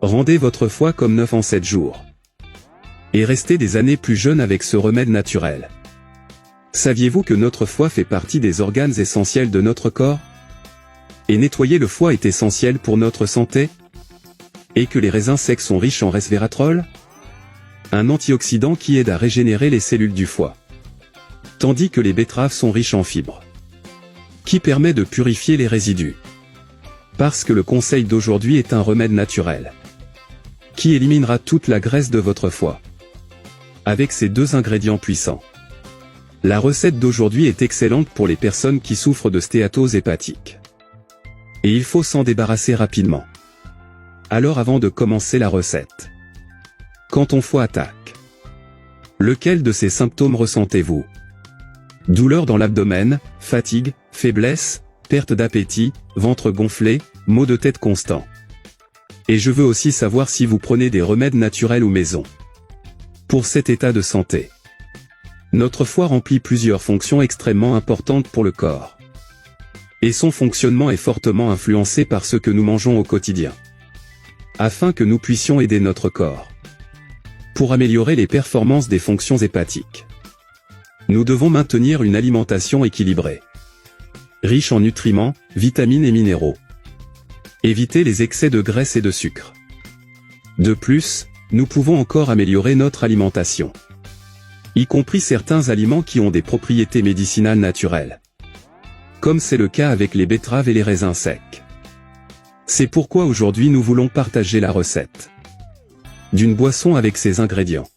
Rendez votre foie comme neuf en 7 jours. Et restez des années plus jeune avec ce remède naturel. Saviez-vous que notre foie fait partie des organes essentiels de notre corps? Et nettoyer le foie est essentiel pour notre santé? Et que les raisins secs sont riches en resveratrol, un antioxydant qui aide à régénérer les cellules du foie. Tandis que les betteraves sont riches en fibres, qui permet de purifier les résidus. Parce que le conseil d'aujourd'hui est un remède naturel, qui éliminera toute la graisse de votre foie. Avec ces deux ingrédients puissants. La recette d'aujourd'hui est excellente pour les personnes qui souffrent de stéatose hépatique. Et il faut s'en débarrasser rapidement. Alors avant de commencer la recette. Quand ton foie attaque, lequel de ces symptômes ressentez-vous? Douleur dans l'abdomen, fatigue, faiblesse, perte d'appétit, ventre gonflé, maux de tête constants. Et je veux aussi savoir si vous prenez des remèdes naturels ou maison. Pour cet état de santé. Notre foie remplit plusieurs fonctions extrêmement importantes pour le corps. Et son fonctionnement est fortement influencé par ce que nous mangeons au quotidien. Afin que nous puissions aider notre corps. Pour améliorer les performances des fonctions hépatiques. Nous devons maintenir une alimentation équilibrée. Riche en nutriments, vitamines et minéraux. Éviter les excès de graisse et de sucre. De plus, nous pouvons encore améliorer notre alimentation. Y compris certains aliments qui ont des propriétés médicinales naturelles. Comme c'est le cas avec les betteraves et les raisins secs. C'est pourquoi aujourd'hui nous voulons partager la recette d'une boisson avec ces ingrédients.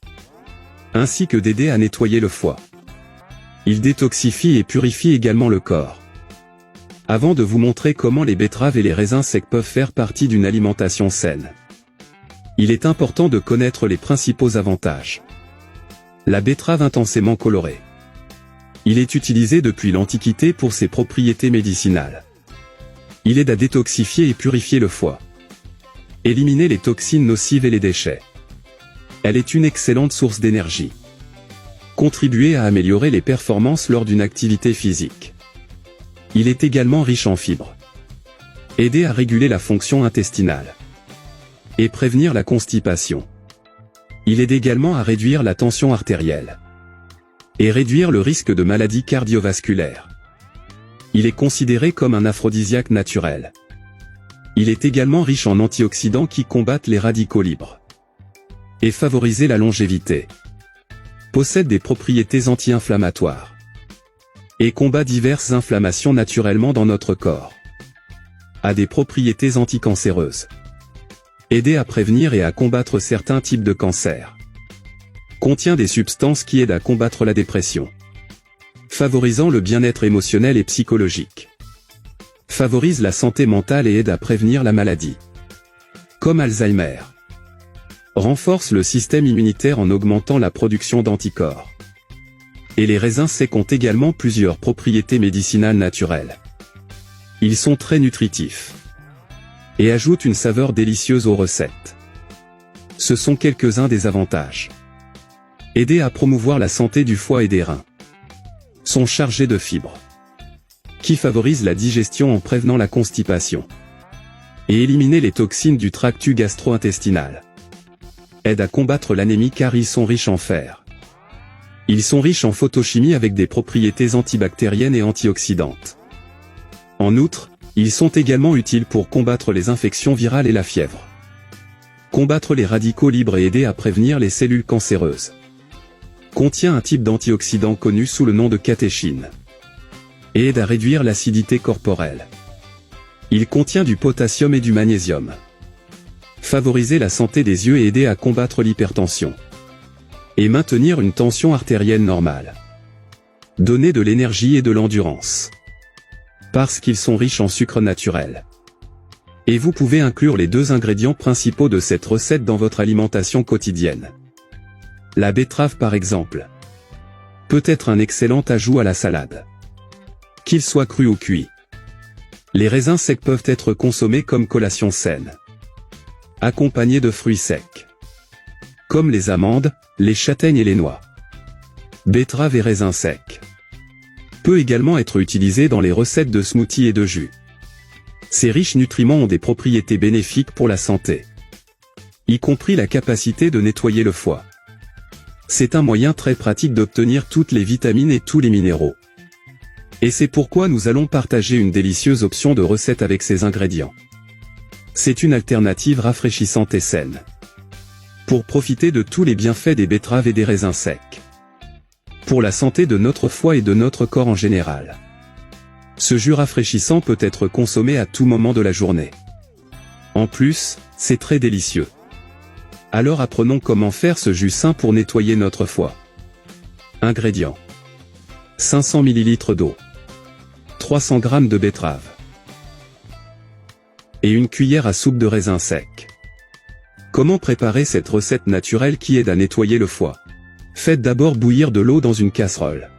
Ainsi que d'aider à nettoyer le foie. Il détoxifie et purifie également le corps. Avant de vous montrer comment les betteraves et les raisins secs peuvent faire partie d'une alimentation saine. Il est important de connaître les principaux avantages. La betterave intensément colorée. Il est utilisé depuis l'Antiquité pour ses propriétés médicinales. Il aide à détoxifier et purifier le foie. Éliminer les toxines nocives et les déchets. Elle est une excellente source d'énergie. Contribuer à améliorer les performances lors d'une activité physique. Il est également riche en fibres. Aider à réguler la fonction intestinale. Et prévenir la constipation. Il aide également à réduire la tension artérielle. Et réduire le risque de maladies cardiovasculaires. Il est considéré comme un aphrodisiaque naturel. Il est également riche en antioxydants qui combattent les radicaux libres. Et favoriser la longévité. Possède des propriétés anti-inflammatoires. Et combat diverses inflammations naturellement dans notre corps. A des propriétés anticancéreuses. Aider à prévenir et à combattre certains types de cancers. Contient des substances qui aident à combattre la dépression. Favorisant le bien-être émotionnel et psychologique. Favorise la santé mentale et aide à prévenir la maladie. Comme Alzheimer. Renforce le système immunitaire en augmentant la production d'anticorps. Et les raisins secs ont également plusieurs propriétés médicinales naturelles. Ils sont très nutritifs. Et ajoutent une saveur délicieuse aux recettes. Ce sont quelques-uns des avantages. Aider à promouvoir la santé du foie et des reins. Sont chargés de fibres. Qui favorisent la digestion en prévenant la constipation. Et éliminer les toxines du tract gastro-intestinal. Aident à combattre l'anémie car ils sont riches en fer. Ils sont riches en photochimie avec des propriétés antibactériennes et antioxydantes. En outre, ils sont également utiles pour combattre les infections virales et la fièvre. Combattre les radicaux libres et aider à prévenir les cellules cancéreuses. Contient un type d'antioxydant connu sous le nom de catéchine. Et aide à réduire l'acidité corporelle. Il contient du potassium et du magnésium. Favoriser la santé des yeux et aider à combattre l'hypertension. Et maintenir une tension artérielle normale. Donner de l'énergie et de l'endurance. Parce qu'ils sont riches en sucre naturel. Et vous pouvez inclure les deux ingrédients principaux de cette recette dans votre alimentation quotidienne. La betterave par exemple. Peut être un excellent ajout à la salade. Qu'il soit cru ou cuit. Les raisins secs peuvent être consommés comme collation saine. Accompagnés de fruits secs. Comme les amandes, les châtaignes et les noix. Betterave et raisins secs. Peut également être utilisé dans les recettes de smoothies et de jus. Ces riches nutriments ont des propriétés bénéfiques pour la santé. y compris la capacité de nettoyer le foie. C'est un moyen très pratique d'obtenir toutes les vitamines et tous les minéraux. Et c'est pourquoi nous allons partager une délicieuse option de recette avec ces ingrédients. C'est une alternative rafraîchissante et saine. Pour profiter de tous les bienfaits des betteraves et des raisins secs. Pour la santé de notre foie et de notre corps en général. Ce jus rafraîchissant peut être consommé à tout moment de la journée. En plus, c'est très délicieux. Alors apprenons comment faire ce jus sain pour nettoyer notre foie. Ingrédients. 500 ml d'eau. 300 g de betterave. Et une cuillère à soupe de raisins secs. Comment préparer cette recette naturelle qui aide à nettoyer le foie? Faites d'abord bouillir de l'eau dans une casserole.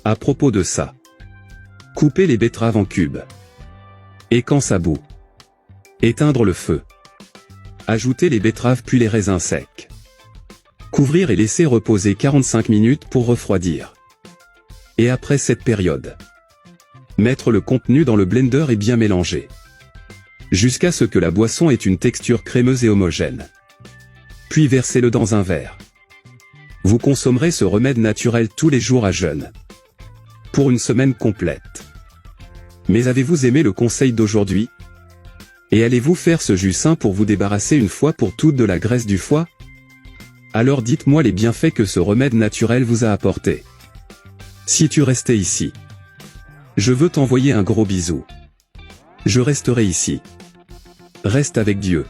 À propos de ça, coupez les betteraves en cubes. Et quand ça bout, éteindre le feu. Ajoutez les betteraves puis les raisins secs. Couvrir et laisser reposer 45 minutes pour refroidir. Et après cette période, mettre le contenu dans le blender et bien mélanger. Jusqu'à ce que la boisson ait une texture crémeuse et homogène. Puis versez-le dans un verre. Vous consommerez ce remède naturel tous les jours à jeûne. Pour une semaine complète. Mais avez-vous aimé le conseil d'aujourd'hui? Et allez-vous faire ce jus sain pour vous débarrasser une fois pour toutes de la graisse du foie? Alors dites-moi les bienfaits que ce remède naturel vous a apporté. Si tu restais ici, je veux t'envoyer un gros bisou. Je resterai ici. Reste avec Dieu.